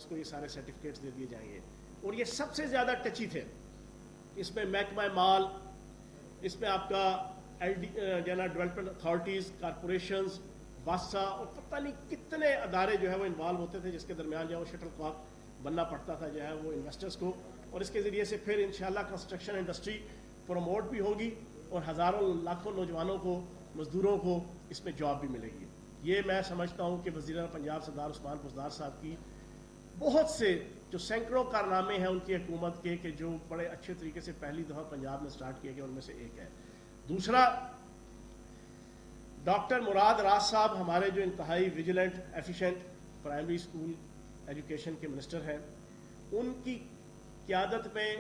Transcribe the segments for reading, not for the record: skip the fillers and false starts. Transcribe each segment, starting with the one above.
اس کو یہ سارے سرٹیفکیٹس دے دیے جائیں گے. اور یہ سب سے زیادہ ٹچی تھے. اس میں محکمہ مال، اس میں آپ کا ڈیولپمنٹ اتھارٹیز، کارپوریشنز، واسا اور پتہ نہیں کتنے ادارے جو ہے وہ انوالو ہوتے تھے، جس کے درمیان جو ہے وہ شٹل کاک بننا پڑتا تھا جو ہے وہ انویسٹرز کو. اور اس کے ذریعے سے پھر انشاءاللہ کنسٹرکشن انڈسٹری پروموٹ بھی ہوگی اور ہزاروں لاکھوں نوجوانوں کو، مزدوروں کو اس میں جاب بھی ملے گی. یہ میں سمجھتا ہوں کہ وزیر اعلیٰ پنجاب سردار عثمان بزدار صاحب کی بہت سے جو سینکڑوں کارنامے ہیں ان کی حکومت کے، کہ جو بڑے اچھے طریقے سے پہلی دفعہ پنجاب میں سٹارٹ کیے گئے، ان میں سے ایک ہے. دوسرا، ڈاکٹر مراد راز صاحب ہمارے جو انتہائی vigilant, efficient primary school education کے منسٹر ہیں، ان کی قیادت میں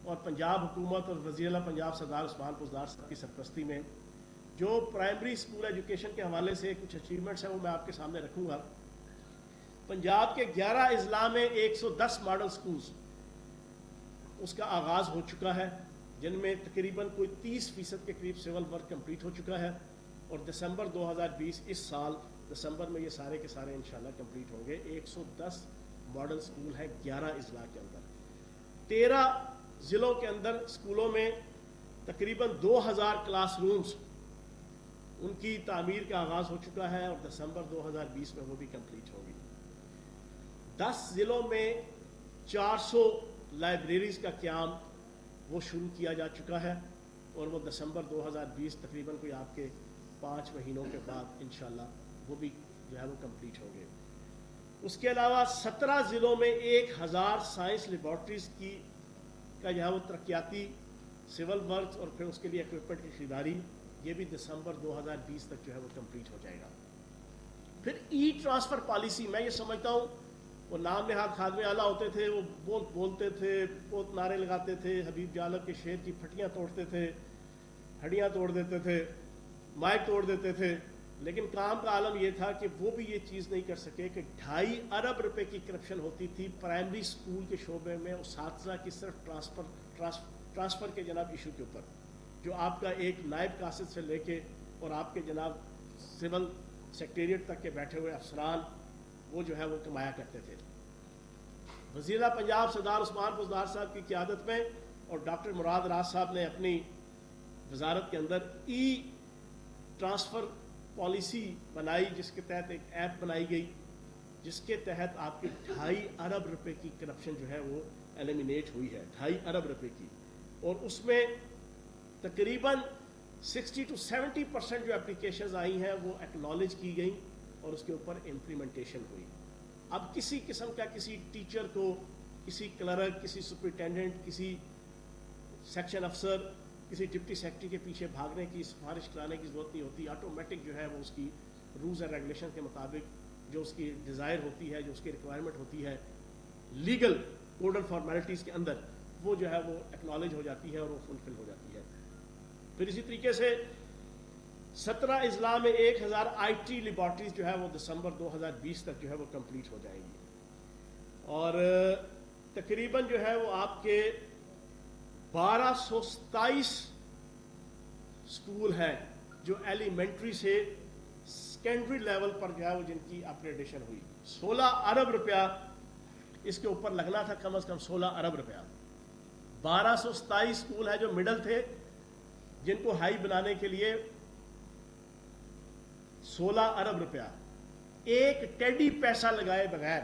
اور پنجاب حکومت اور وزیر اعلیٰ پنجاب سردار عثمان بزدار صاحب کی سرپرستی میں جو پرائمری اسکول ایجوکیشن کے حوالے سے کچھ اچیومنٹس ہیں وہ میں آپ کے سامنے رکھوں گا. پنجاب کے 11 اضلاع میں 110 ماڈل سکولز اس کا آغاز ہو چکا ہے، جن میں تقریباً کوئی 30% کے قریب سول ورک کمپلیٹ ہو چکا ہے. اور دسمبر 2020 اس سال دسمبر میں یہ سارے کے سارے انشاءاللہ کمپلیٹ ہوں گے. 110 ماڈل سکول ہیں 11 اضلاع کے اندر. 13 ضلعوں کے اندر سکولوں میں تقریباً 2000 کلاس رومز ان کی تعمیر کا آغاز ہو چکا ہے اور دسمبر 2020 میں وہ بھی کمپلیٹ ہوگی. 10 ضلعوں میں 400 لائبریریز کا قیام وہ شروع کیا جا چکا ہے اور وہ دسمبر 2020 تقریباً کوئی آپ کے 5 مہینوں کے بعد انشاءاللہ وہ بھی جو ہے وہ کمپلیٹ ہوں گے. اس کے علاوہ 17 ضلعوں میں 1000 سائنس لیبارٹریز کا جو ہے وہ ترقیاتی سول ورکس اور پھر اس کے لیے اکوپمنٹ کی خریداری، یہ بھی دسمبر 2020 تک جو ہے وہ کمپلیٹ ہو جائے گا. پھر ای ٹرانسفر پالیسی، میں یہ سمجھتا ہوں وہ نام نہاد خادم اعلیٰ ہوتے تھے، وہ بہت بولتے تھے، بہت نعرے لگاتے تھے، حبیب جالب کے شعر کی پھٹیاں توڑتے تھے، ہڈیاں توڑ دیتے تھے، مائک توڑ دیتے تھے، لیکن کام کا عالم یہ تھا کہ وہ بھی یہ چیز نہیں کر سکے کہ 2.5 ارب روپے کی کرپشن ہوتی تھی پرائمری اسکول کے شعبے میں اساتذہ کی صرف ٹرانسفر کے جناب ایشو کے اوپر، جو آپ کا ایک نائب قاصد سے لے کے اور آپ کے جناب سول سیکریٹریٹ تک کے بیٹھے ہوئے افسران وہ جو ہے وہ کمایا کرتے تھے. وزیر اعلیٰ پنجاب سردار عثمان بزدار صاحب کی قیادت میں اور ڈاکٹر مراد راز صاحب نے اپنی وزارت کے اندر ای ٹرانسفر پالیسی بنائی، جس کے تحت ایک ایپ بنائی گئی جس کے تحت آپ کے 2.5 ارب روپے کی کرپشن جو ہے وہ ایلیمینیٹ ہوئی ہے. 2.5 ارب روپے کی، اور اس میں تقریباً 60 to 70% جو اپلیکیشنز آئی ہیں وہ ایکنالج کی گئیں اور اس کے اوپر امپلیمنٹیشن ہوئی. اب کسی قسم کا کسی ٹیچر کو، کسی کلرک، کسی سپرنٹینڈنٹ، کسی سیکشن افسر، کسی ڈپٹی سیکرٹری کے پیچھے بھاگنے کی، سفارش کرانے کی ضرورت نہیں ہوتی. آٹومیٹک جو ہے وہ اس کی رولز اینڈ ریگولیشن کے مطابق جو اس کی ڈیزائر ہوتی ہے، جو اس کی ریکوائرمنٹ ہوتی ہے لیگل کوڈ اینڈ فارمیلٹیز کے اندر، وہ جو ہے وہ ایکنالج ہو جاتی ہے اور وہ فلفل ہو جاتی ہے. پھر اسی طریقے سے 17 اضلاع میں 1000 آئی ٹی لیبارٹریز جو ہے وہ دسمبر 2020 تک جو ہے وہ کمپلیٹ ہو جائیں گی. اور تقریباً جو ہے وہ آپ کے 1227 اسکول ہیں جو ایلیمنٹری سے سیکنڈری لیول پر جو ہے وہ جن کی اپ گریڈیشن ہوئی. 16 ارب روپیہ اس کے اوپر لگنا تھا، کم از کم 16 ارب روپیہ. 1227 اسکول ہیں جو مڈل تھے، جن کو ہائی بنانے کے لیے 16 ارب روپیہ. ایک ٹیڈی پیسہ لگائے بغیر،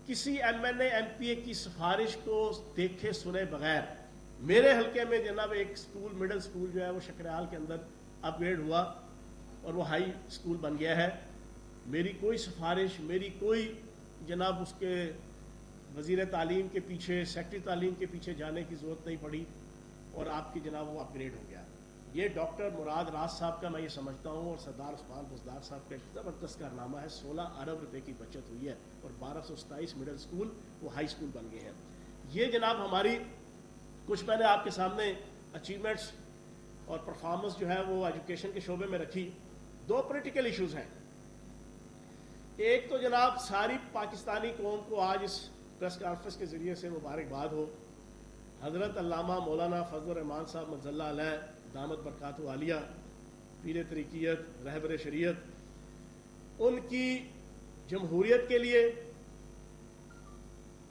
کسی M N A M P A کی سفارش کو دیکھے سنے بغیر میرے حلقے میں جناب ایک اسکول، مڈل اسکول جو ہے وہ شکریال کے اندر اپ گریڈ ہوا اور وہ ہائی اسکول بن گیا ہے. میری کوئی سفارش، میری کوئی جناب اس کے وزیر تعلیم کے پیچھے، سیکرٹری تعلیم کے پیچھے جانے کی ضرورت نہیں پڑی اور آپ کی جناب وہ اپ گریڈ ہو گیا. یہ ڈاکٹر مراد راز صاحب کا میں یہ سمجھتا ہوں اور سردار عثمان بزدار صاحب کا ایک زبردست کارنامہ ہے. 16 ارب روپے کی بچت ہوئی ہے اور 1227 مڈل اسکول وہ ہائی اسکول بن گئے ہیں. یہ جناب ہماری کچھ میں نے آپ کے سامنے اچیومنٹس اور پرفارمنس جو ہے وہ ایجوکیشن کے شعبے میں رکھی. 2 پولیٹیکل ایشوز ہیں. ایک تو جناب ساری پاکستانی قوم کو آج اس پریس کانفرنس کے ذریعے سے مبارکباد ہو. حضرت علامہ مولانا فضل الرحمان صاحب مجزل اللہ علیہ دامت برکاتہ عالیہ، پیر طریقیت، رہبر شریعت، ان کی جمہوریت کے لیے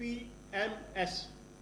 PMS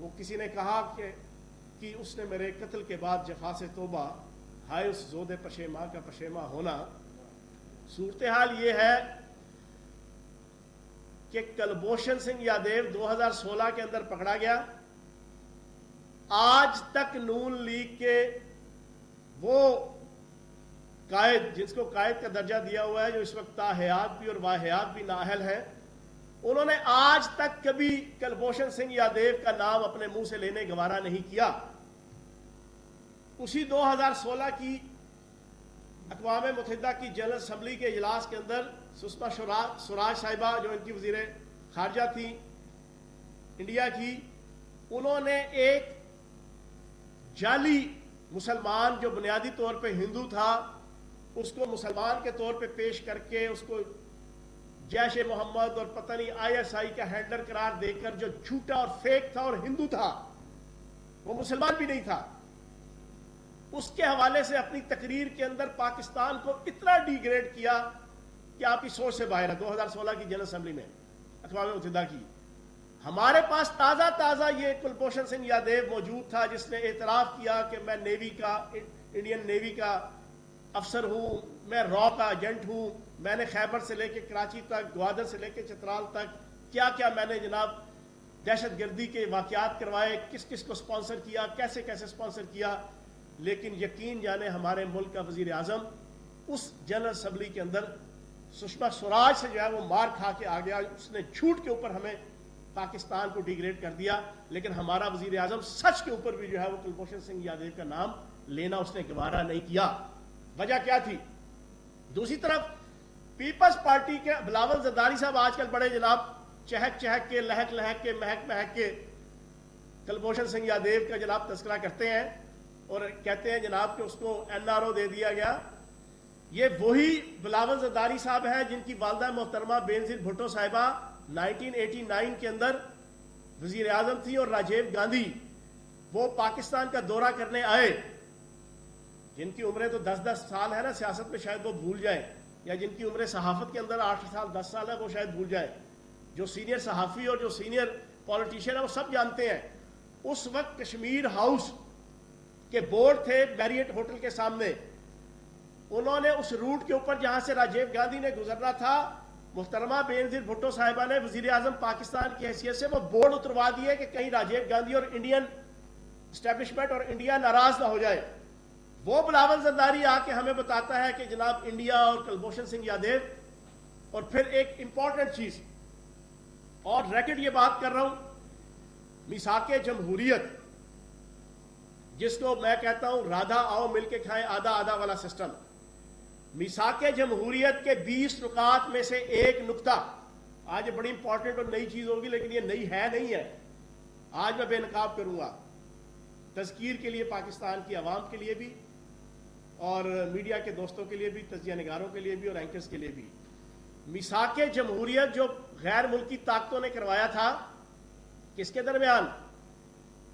وہ کسی نے کہا کہ اس نے میرے قتل کے بعد جفا سے توبہ، ہائے اس زود پشیماں کا پشیماں ہونا۔ صورتحال یہ ہے کہ کلبھوشن سنگھ یادیو 2016 کے اندر پکڑا گیا۔ آج تک نون لیگ کے وہ قائد، جس کو قائد کا درجہ دیا ہوا ہے، جو اس وقت تاحیات بھی اور واحیات بھی نااہل ہیں، انہوں نے آج تک کبھی کلبھوشن سنگھ یادیو کا نام اپنے منہ سے لینے گوارا نہیں کیا۔ اسی 2016 کی اقوام متحدہ کی جنرل اسمبلی کے اجلاس کے اندر سشما سوراج صاحبہ، جو ان کی وزیر خارجہ تھی انڈیا کی، انہوں نے ایک جعلی مسلمان جو بنیادی طور پہ ہندو تھا، اس کو مسلمان کے طور پہ پیش کر کے اس کو جیش محمد اور پتہ نہیں ISI کا ہینڈلر قرار دے کر، جو جھوٹا اور فیک تھا اور ہندو تھا، وہ مسلمان بھی نہیں تھا، اس کے حوالے سے اپنی تقریر کے اندر پاکستان کو اتنا ڈی گریڈ کیا کہ آپ کی سوچ سے باہر ہے۔ 2016 کی جنرل اسمبلی میں اقوام متحدہ کی، ہمارے پاس تازہ یہ کلبھوشن سنگھ یادیو موجود تھا، جس نے اعتراف کیا کہ میں انڈین نیوی کا افسر ہوں، میں را کا ایجنٹ ہوں، میں نے خیبر سے لے کے کراچی تک، گوادر سے لے کے چترال تک کیا میں نے جناب دہشت گردی کے واقعات کروائے، کس کس کو سپانسر کیا، کیسے سپانسر کیا۔ لیکن یقین جانے ہمارے ملک کا وزیر اعظم اس جنرل اسمبلی کے اندر سشما سوراج سے جو ہے وہ مار کھا کے آ گیا۔ اس نے جھوٹ کے اوپر ہمیں پاکستان کو ڈیگریڈ کر دیا، لیکن ہمارا وزیر اعظم سچ کے اوپر بھی جو ہے وہ کلبھوشن سنگھ یادیو کا نام لینا اس نے گوارا نہیں کیا۔ وجہ کیا تھی؟ دوسری طرف پیپلز پارٹی کے بلاول زرداری صاحب آج کل بڑے جناب چہک کے، لہک کے، مہک کے کلبھوشن سنگھ یادیو کا جناب تذکرہ کرتے ہیں اور کہتے ہیں جناب کہ اس کو NRO دے دیا گیا۔ یہ وہی بلاول زرداری صاحب ہیں جن کی والدہ محترمہ بینظیر بھٹو صاحبہ 1989 کے اندر وزیر اعظم تھی، اور راجیو گاندھی وہ پاکستان کا دورہ کرنے آئے، جن کی عمریں تو 10 سال ہے نا، سیاست میں شاید وہ بھول جائیں، یا جن کی عمریں صحافت کے اندر 8 سال 10 سال ہے وہ شاید بھول جائیں۔ جو سینئر صحافی اور جو سینئر پولیٹیشین ہے وہ سب جانتے ہیں، اس وقت کشمیر ہاؤس کے بورڈ تھے میریٹ ہوٹل کے سامنے، انہوں نے اس روٹ کے اوپر جہاں سے راجیو گاندھی نے گزرنا تھا، محترمہ بینظیر بھٹو صاحبہ نے وزیر اعظم پاکستان کی حیثیت سے وہ بورڈ اتروا دیے کہ کہیں راجیو گاندھی اور انڈین اسٹیبلشمنٹ اور انڈیا ناراض نہ ہو جائے۔ وہ بلاول زرداری آ کے ہمیں بتاتا ہے کہ جناب انڈیا اور کلبھوشن سنگھ یادیو، اور پھر ایک امپورٹنٹ چیز اور ریکٹ یہ بات کر رہا ہوں، میثاق جمہوریت، جس کو میں کہتا ہوں رادھا آؤ مل کے کھائیں آدھا والا سسٹم، میثاق جمہوریت کے 20 نکات میں سے ایک نکتہ، آج یہ بڑی امپورٹنٹ اور نئی چیز ہوگی، لیکن یہ نہیں ہے، آج میں بے نقاب کروں گا تذکیر کے لیے، پاکستان کی عوام کے لیے بھی اور میڈیا کے دوستوں کے لیے بھی، تجزیہ نگاروں کے لیے بھی اور اینکرز کے لیے بھی۔ میثاق جمہوریت جو غیر ملکی طاقتوں نے کروایا تھا، کس کے درمیان؟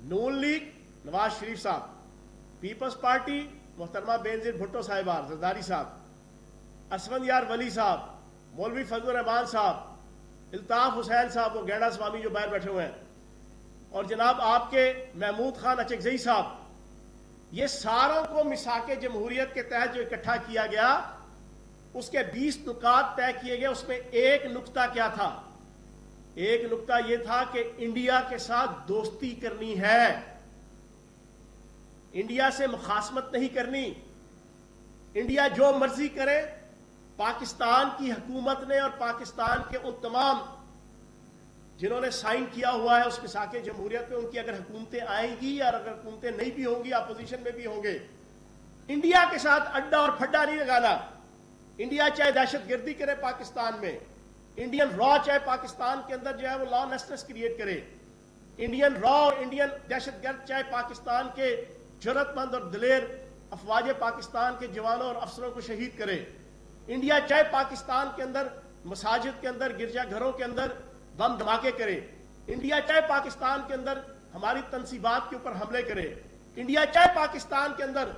نون لیگ نواز شریف صاحب، پیپلز پارٹی محترمہ بینظیر بھٹو صاحبہ زرداری صاحب، اسفند یار ولی صاحب، مولوی فضل الرحمان صاحب، الطاف حسین صاحب، وہ گیڑا سوامی جو باہر بیٹھے ہوئے ہیں، اور جناب آپ کے محمود خان اچکزئی صاحب، یہ ساروں کو میثاق جمہوریت کے تحت جو اکٹھا کیا گیا، اس کے 20 نکات طے کیے گئے۔ اس میں ایک نکتہ کیا تھا؟ ایک نکتہ یہ تھا کہ انڈیا کے ساتھ دوستی کرنی ہے، انڈیا سے مخاصمت نہیں کرنی، انڈیا جو مرضی کرے، پاکستان کی حکومت نے اور پاکستان کے ان تمام جنہوں نے سائن کیا ہوا ہے اس میثاق جمہوریت پہ، ان کی اگر حکومتیں آئیں گی اور اگر حکومتیں نہیں بھی ہوں گی، اپوزیشن میں بھی ہوں گے، انڈیا کے ساتھ اڈا اور پھڈا نہیں لگانا۔ انڈیا چاہے دہشت گردی کرے پاکستان میں، انڈین را چاہے پاکستان کے اندر جو ہے وہ لا نیسنس کریٹ کرے، انڈین را اور انڈین دہشت گرد چاہے پاکستان کے جرأت مند اور دلیر افواج پاکستان کے جوانوں اور افسروں کو شہید کرے، انڈیا چاہے پاکستان کے اندر مساجد کے اندر، گرجا گھروں کے اندر بم دھماکے کرے، انڈیا چاہے پاکستان کے اندر ہماری تنصیبات کے اوپر حملے کرے، انڈیا چاہے پاکستان کے اندر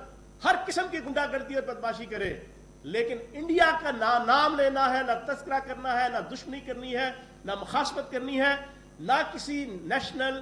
ہر قسم کی گنڈا گردی اور بدماشی کرے، لیکن انڈیا کا نہ نام لینا ہے، نہ تذکرہ کرنا ہے، نہ دشمنی کرنی ہے، نہ مخاصمت کرنی ہے، نہ کسی نیشنل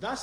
10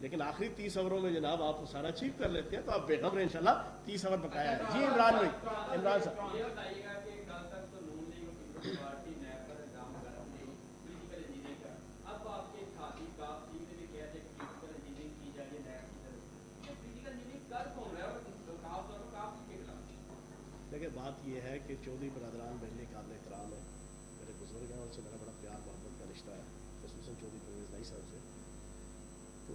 لیکن آخری 30 اووروں میں جناب آپ وہ سارا اچیو کر لیتے ہیں تو آپ بےغم رہے انشاءاللہ 30 اوور بقایا ہے. جی عمران بھائی. عمران صاحب یہ بتائیے گا کہ کل تک تو نون لیگ اور پیپلز پارٹی نیب پر الزام لگا رہی تھی پولیٹیکل انجینئرنگ کا. اب آپ کے ساتھی کاف ٹیم نے بھی کہا تھا کہ پولیٹیکل انجینئرنگ کی جا رہی ہے نیب کی طرف سے. پولیٹیکل انجینئرنگ کر کون رہا ہے اور خاص طور پر کاف کے خلاف؟ دیکھیں بات یہ ہے کہ چودھری برادران میرے لیے قابل احترام ہے, میرے بزرگ ہیں, ان سے میرا بڑا پیار محبت کا رشتہ ہے, خصوصاً چودھری پرویز بھائی صاحب سے. تو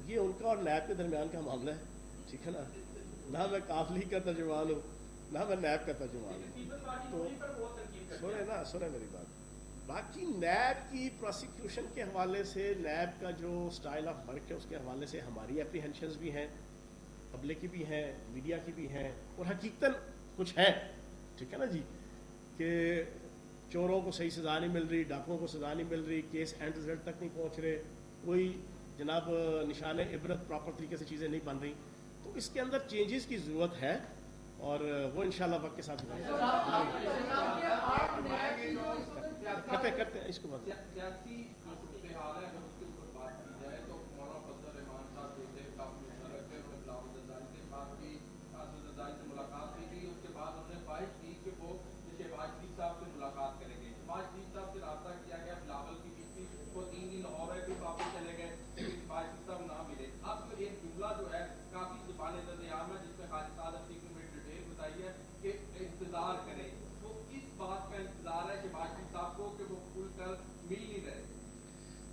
یہ ان کا اور نیب کے درمیان کا معاملہ ہے, ٹھیک ہے نا. نہ میں کاف لیگ کا ترجمان ہوں نہ میں نیب کا ترجمان ہوں. تو سنیں میری بات. باقی نیب کی پروسیکیوشن کے حوالے سے, نیب کا جو سٹائل آف ورک ہے اس کے حوالے سے ہماری اپریہنشنز بھی ہیں, پبلک کی بھی ہیں, میڈیا کی بھی ہیں, اور حقیقتاً کچھ ہے, ٹھیک ہے نا جی, کہ چوروں کو صحیح سزا نہیں مل رہی, ڈاکوؤں کو سزا نہیں مل رہی, کیس اینڈ رزلٹ تک نہیں پہنچ رہے, کوئی جناب نشان عبرت پراپر طریقے سے چیزیں نہیں بن رہی. تو اس کے اندر چینجز کی ضرورت ہے اور وہ انشاءاللہ وقت کے ساتھ کرتے ہیں اس کو.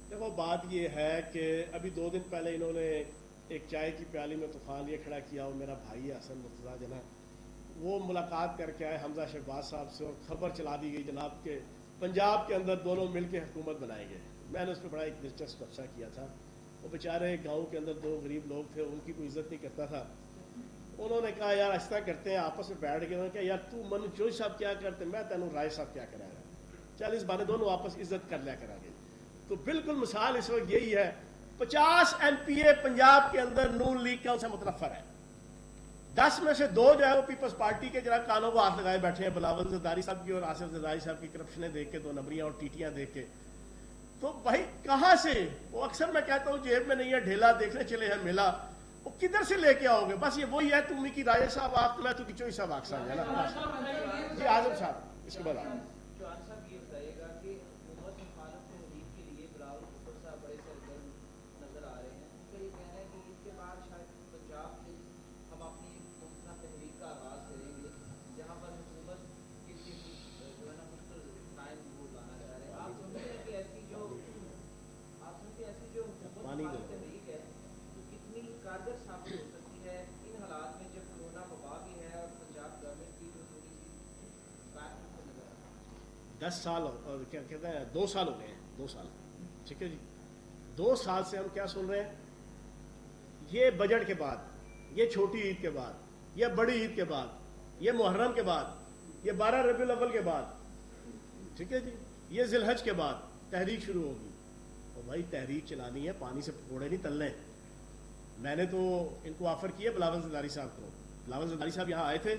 دیکھو بات یہ ہے کہ ابھی 2 دن پہلے انہوں نے ایک چائے کی پیالی میں طوفان یہ کھڑا کیا, وہ میرا بھائی ہے حسن مرتضیٰ جناب, وہ ملاقات کر کے آئے حمزہ شہباز صاحب سے, اور خبر چلا دی گئی جناب کہ پنجاب کے اندر دونوں مل کے حکومت بنائیں گے. میں نے اس پہ بڑا ایک دلچسپ قبضہ کیا تھا. وہ بیچارے گاؤں کے اندر 2 غریب لوگ تھے, ان کی کوئی عزت نہیں کرتا تھا. انہوں نے کہا یار ایسا کرتے ہیں, آپس میں بیٹھ گئے, انہوں نے کہا یار تو من جوئی صاحب کیا کرتے, میں تینوں رائے صاحب کیا کرا رہا, چل اس بارے دونوں آپس عزت کر لیا کرا گے. تو بالکل مثال اس وقت یہی ہے, 50 ایم پی اے پنجاب کے اندر نون لیگ کا ان سے متنفر ہے. 10 میں سے 2 جو ہے وہ پیپلز پارٹی کے جناب کانوں کو ہاتھ لگائے بیٹھے ہیں, بلاول زرداری صاحب کی اور آصف زرداری صاحب کی کرپشنیں دیکھ کے, 2 نمبریاں اور ٹیٹیاں دیکھ کے. تو بھائی کہاں سے, وہ اکثر میں کہتا ہوں جیب میں نہیں ہے ڈھیلا, دیکھنے چلے ہیں میلہ, وہ کدھر سے لے کے آؤ گے. بس یہ وہی ہے, تم کی رائے صاحب آپ, میں تو کچوئی صاحب آکسا ہے نا. جی اعظم صاحب اس کے بعد آپ سال اور کیا کہتے ہیں 2 سال ہو گئے ہیں, 2 سال, ٹھیک ہے جی. 2 سال سے ہم کیا سن رہے ہیں, یہ بجٹ کے بعد, یہ چھوٹی عید کے بعد, یہ بڑی عید کے بعد, یہ محرم کے بعد, یہ 12 ربیع الاول کے بعد, ٹھیک ہے جی, یہ ذی الحج کے بعد تحریک شروع ہوگی. اور بھائی تحریک چلانی ہے, پانی سے پکوڑے نہیں تلنے. میں نے تو ان کو آفر کیا بلاول زرداری صاحب کو. بلاول زرداری صاحب یہاں آئے تھے,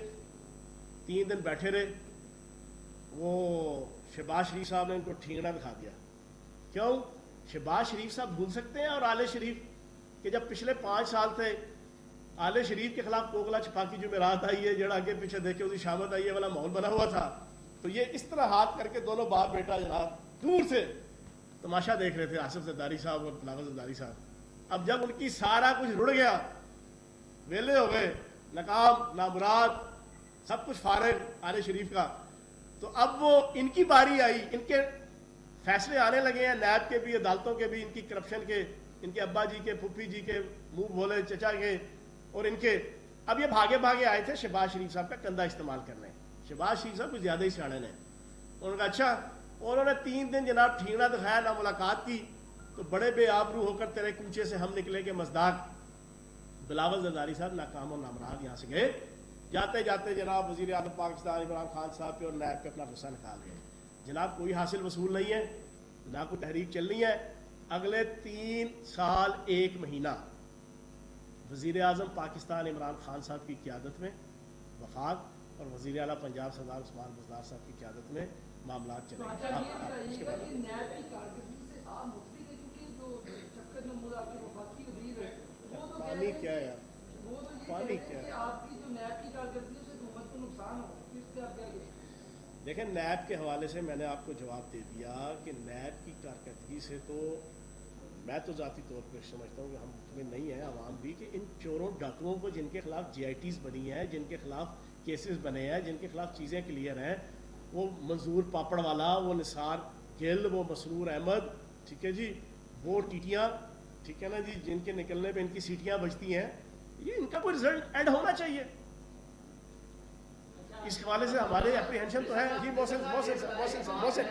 3 دن بیٹھے رہے, وہ شہباز شریف صاحب نے ان کو ٹھینگنا دکھا دیا. کیوں؟ شہباز شریف صاحب بھول سکتے ہیں اور آل شریف کہ جب پچھلے 5 سال تھے آل شریف کے خلاف کوکلا چھپاکی جمعرات آئی ہے, جڑا آگے پیچھے دیکھے اس کی شامت آئی ہے والا ماحول بنا ہوا تھا. تو یہ اس طرح ہاتھ کر کے دونوں باپ بیٹا جناب دور سے تماشا دیکھ رہے تھے, آصف زرداری صاحب اور بلاول زرداری صاحب. اب جب ان کی سارا کچھ رڑ گیا, ویلے ہو گئے, ناکام نامراد, سب کچھ فارغ آل شریف کا, تو اب وہ ان کی باری آئی, ان کے فیصلے آنے لگے ہیں, نیب کے بھی, عدالتوں کے بھی, ان کی کرپشن کے, ان کے ابا جی کے, پھپھی جی کے, منہ بھولے چچا کے, اور ان کے. اب یہ بھاگے بھاگے آئے تھے شہباز شریف صاحب کا کندھا استعمال کرنے. شہباز شریف صاحب کچھ زیادہ ہی سیاڑے نے. انہوں نے کہا اچھا, انہوں نے 3 دن جناب ٹھینگنا دکھایا, نہ ملاقات کی, تو بڑے بے آبرو ہو کر تیرے کوچے سے ہم نکلے کے مزداق. بلاول زرداری صاحب ناکام اور نامراد یہاں سے گئے, جاتے جاتے جناب وزیر اعظم پاکستان عمران خان صاحب پہ اور نیب پہ اپنا غصہ نکال گئے. جناب کوئی حاصل وصول نہیں ہے, نہ کوئی تحریک چلنی ہے. اگلے 3 سال 1 مہینہ وزیر اعظم پاکستان عمران خان صاحب کی قیادت میں, وفاق, اور وزیر اعلیٰ پنجاب سردار عثمان بزدار صاحب کی قیادت میں معاملات چلیں گے. کیا ہے یار, وہ تو یہ پانی کہہ رہے کیا ہیں کہ ہے. آپ کی جو نیب کی کارکردگی ہے اس سے حکومت کو نقصان ہو, کس پہ آپ کیا کہیں گے؟ دیکھیں نیب کے حوالے سے میں نے آپ کو جواب دے دیا کہ نیب کی کارکردگی سے تو میں تو ذاتی طور پہ سمجھتا ہوں کہ ہم مطمئن نہیں ہیں, عوام بھی, کہ ان چوروں ڈاکوؤں کو جن کے خلاف جی آئی ٹیز بنی ہیں, جن کے خلاف کیسز بنے ہیں, جن کے خلاف چیزیں کلیئر ہیں, وہ منظور پاپڑ والا, وہ نثار گل, وہ مسرور احمد, ٹھیک ہے جی, وہ ٹیٹیاں, ٹھیک ہے نا جی, جن کے نکلنے پہ ان کی سیٹیاں بجتی ہیں, یہ ان کا کوئی رزلٹ اینڈ ہونا چاہیے. اس حوالے سے ہمارے اپریہنشن تو ہے جی. محسن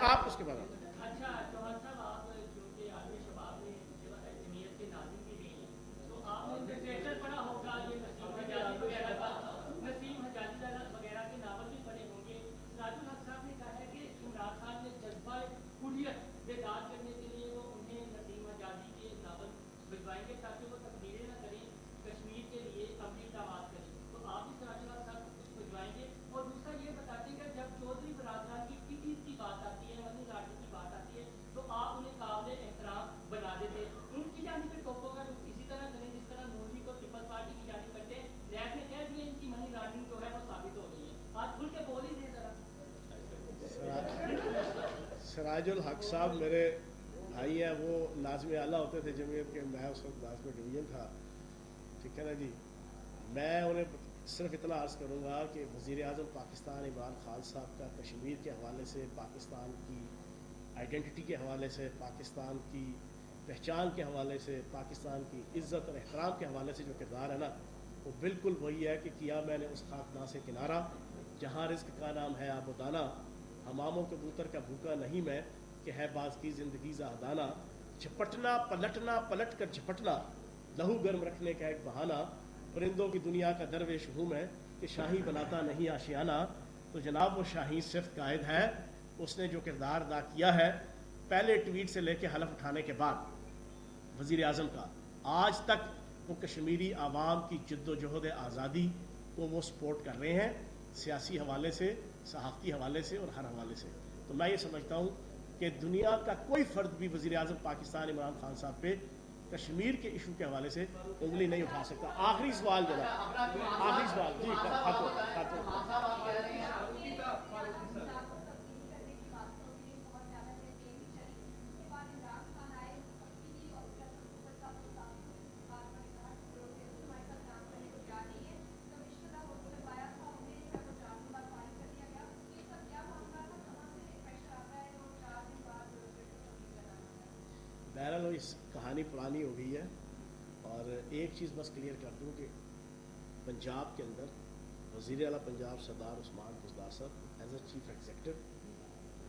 آپ اس کے بعد اچھا چوہان صاحب, آپ جو کہ عالمی شباب میں جمعیت کے ناظرین بھی رہی ہیں, تو آپ نے لٹریچر پڑھا ہوگا, یہ نسیم حجازی وغیرہ کا, نسیم حجازی وغیرہ کے ناول بھی پڑھے ہوں گے. سراج الحق صاحب نے کہا ہے کہ عمران خان نے جذبہ حریت بیدار کرنے کے لیے وہ انہیں نسیم حجازی کے ناول بھجوائیں گے تاکہ وہ تقریریں نہ کریں, کشمیر کے لیے عملی اقدامات کریں. تو آپ بھی سراج الحق صاحب کو کچھ بھجوائیں گے. اور دوسرا یہ بتاتے ہیں کہ جب چودھری برادران کی ٹکٹ کی بات آتی ہے, منی لاٹری کی بات آتی ہے, تو آپ انہیں قابل احترام بنا دیتے. ان کی جانب پہ ٹوپو کا اسی طرح کریں جس طرح نورجی کو پیپلز پارٹی کی جانب کرتے ہیں. نیب نے کہہ دیا ان کی منی لانڈرنگ جو ہے وہ ثابت ہو گئی ہے. آج کھل کے بول ہی دیں ذرا. سراج الحق صاحب میرے بھائی ہیں, وہ ناظم اعلیٰ ہوتے تھے جمعیت کے, میں اس وقت ناظم ڈویژن تھا, ٹھیک ہے نا جی. میں انہیں صرف اتنا عرض کروں گا کہ وزیر اعظم پاکستان عمران خان صاحب کا کشمیر کے حوالے سے, پاکستان کی آئیڈینٹی کے حوالے سے, پاکستان کی پہچان کے حوالے سے, پاکستان کی عزت اور احترام کے حوالے سے جو کردار ہے نا, وہ بالکل وہی ہے کہ کیا میں نے اس خاکدان سے کنارہ جہاں رزق کا نام ہے آب و دانہ, حماموں کبوتر کا بھوکا نہیں میں کہ ہے باز کی زندگی زاہدانہ, جھپٹنا پلٹنا پلٹ کر جھپٹنا لہو گرم رکھنے کا ایک بہانہ, پرندوں کی دنیا کا درویش ہوں میں کہ شاہی بناتا نہیں آشیانہ. تو جناب وہ شاہین صرف قائد ہے, اس نے جو کردار ادا کیا ہے پہلے ٹویٹ سے لے کے حلف اٹھانے کے بعد وزیر اعظم کا آج تک, وہ کشمیری عوام کی جد و جہد آزادی کو وہ سپورٹ کر رہے ہیں, سیاسی حوالے سے, صحافتی حوالے سے اور ہر حوالے سے. تو میں یہ سمجھتا ہوں کہ دنیا کا کوئی فرد بھی وزیر اعظم پاکستان عمران خان صاحب پہ کشمیر کے ایشو کے حوالے سے انگلی نہیں اٹھا سکتا. آخری سوال جناب, آخری سوال جی بہرحال اس کہانی پرانی ہو گئی ہے. اور ایک چیز بس کلیئر کر دوں کہ پنجاب کے اندر وزیر اعلیٰ پنجاب سردار عثمان بزدار صاحب ایز اے چیف ایگزیکٹو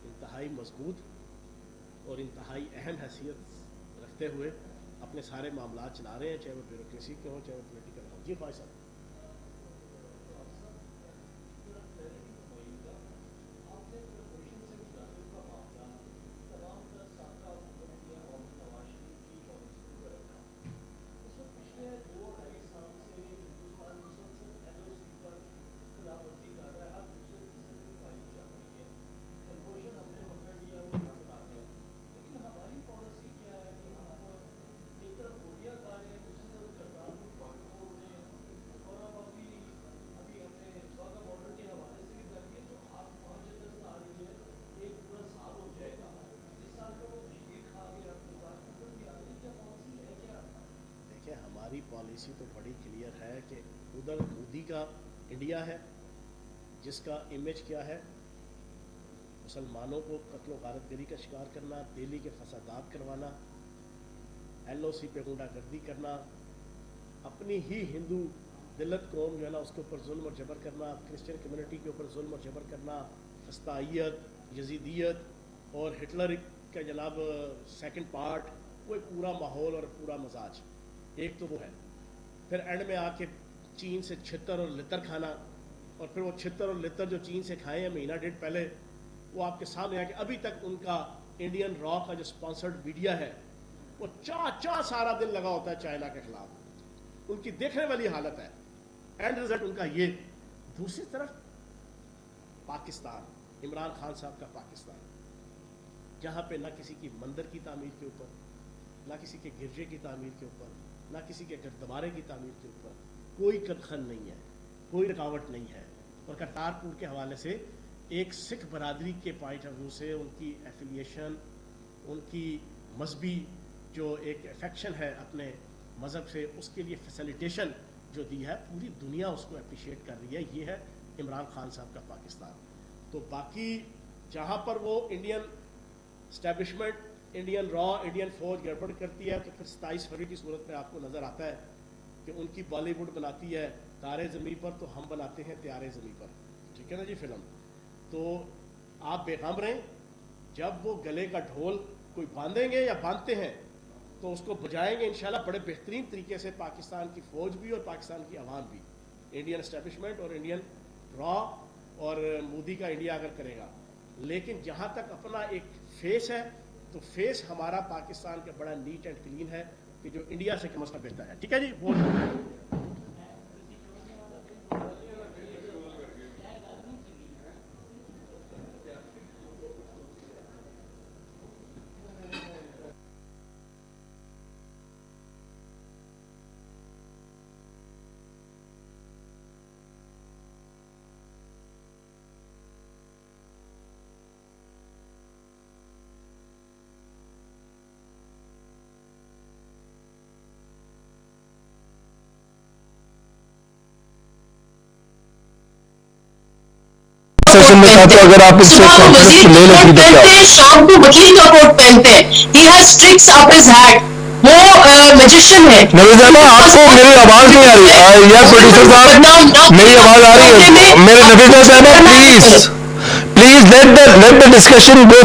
انتہائی مضبوط اور انتہائی اہم حیثیت رکھتے ہوئے اپنے سارے معاملات چلا رہے ہیں, چاہے وہ بیوروکریسی کے ہوں, چاہے وہ پولیٹیکل ہوں. جی بھائی صاحب. ہماری پالیسی تو بڑی کلیئر ہے کہ ادھر مودی کا انڈیا ہے جس کا امیج کیا ہے, مسلمانوں کو قتل و غارت گری کا شکار کرنا, دہلی کے فسادات کروانا, ایل او سی پہ غنڈہ گردی کرنا, اپنی ہی ہندو دلت قوم جو ہے نا اس کے اوپر ظلم اور جبر کرنا, کرسچن کمیونٹی کے اوپر ظلم اور جبر کرنا, فسطائیت, یزیدیت اور ہٹلر کا جناب سیکنڈ پارٹ, وہ ایک پورا ماحول اور پورا مزاج. ایک تو وہ ہے. پھر اینڈ میں آ کے چین سے چھتر اور لتر کھانا, اور پھر وہ چھتر اور لتر جو چین سے کھائے ہیں مہینہ ڈیڑھ پہلے, وہ آپ کے سامنے ہے کہ ابھی تک ان کا انڈین را کا جو سپانسرڈ میڈیا ہے وہ چاہ سارا دن لگا ہوتا ہے چائنا کے خلاف. ان کی دیکھنے والی حالت ہے. اینڈ رزلٹ ان کا یہ. دوسری طرف پاکستان, عمران خان صاحب کا پاکستان, جہاں پہ نہ کسی کی مندر کی تعمیر کے اوپر, نہ کسی کے گرجے کی تعمیر کے اوپر, نہ کسی کے گردوارے کی تعمیر کے اوپر کوئی کدخن نہیں ہے, کوئی رکاوٹ نہیں ہے. اور کرتارپور کے حوالے سے ایک سکھ برادری کے پوائنٹ آف ویو سے ان کی ایفیلیشن, ان کی مذہبی جو ایک افیکشن ہے اپنے مذہب سے, اس کے لیے فیسیلیٹیشن جو دی ہے, پوری دنیا اس کو اپریشیٹ کر رہی ہے. یہ ہے عمران خان صاحب کا پاکستان. تو باقی جہاں پر وہ انڈین اسٹیبلشمنٹ, انڈین را, انڈین فوج گڑبڑ کرتی ہے, تو پھر 27 فروری کی صورت میں آپ کو نظر آتا ہے کہ ان کی بالی ووڈ بناتی ہے تارے زمیں پر, تو ہم بناتے ہیں تیارے زمیں پر. ٹھیک ہے نا جی فلم. تو آپ بے غم رہیں, جب وہ گلے کا ڈھول کوئی باندھیں گے یا باندھتے ہیں تو اس کو بجائیں گے انشاءاللہ بڑے بہترین طریقے سے, پاکستان کی فوج بھی اور پاکستان کی عوام بھی, انڈین اسٹیبلشمنٹ اور انڈین را اور مودی کا انڈیا اگر کرے گا. لیکن جہاں تک اپنا ایک فیس ہے, تو فیس ہمارا پاکستان کا بڑا نیٹ اینڈ کلین ہے کہ جو انڈیا سے کم از کم بہتر ہے. ٹھیک ہے جی. سیشن میں چاہتے ہیں اگر آپ اس سے کانفرنس لے لیں شام کو وکیل کا کوٹ پہنتے ہیں. He has sticks up his hat. وہ میجیشین ہے. نوید صاحب آپ کو میری آواز نہیں آ رہی ہے یار, پروڈیوسر صاحب میری آواز آ رہی ہے. میرے نوید صاحب please let the discussion go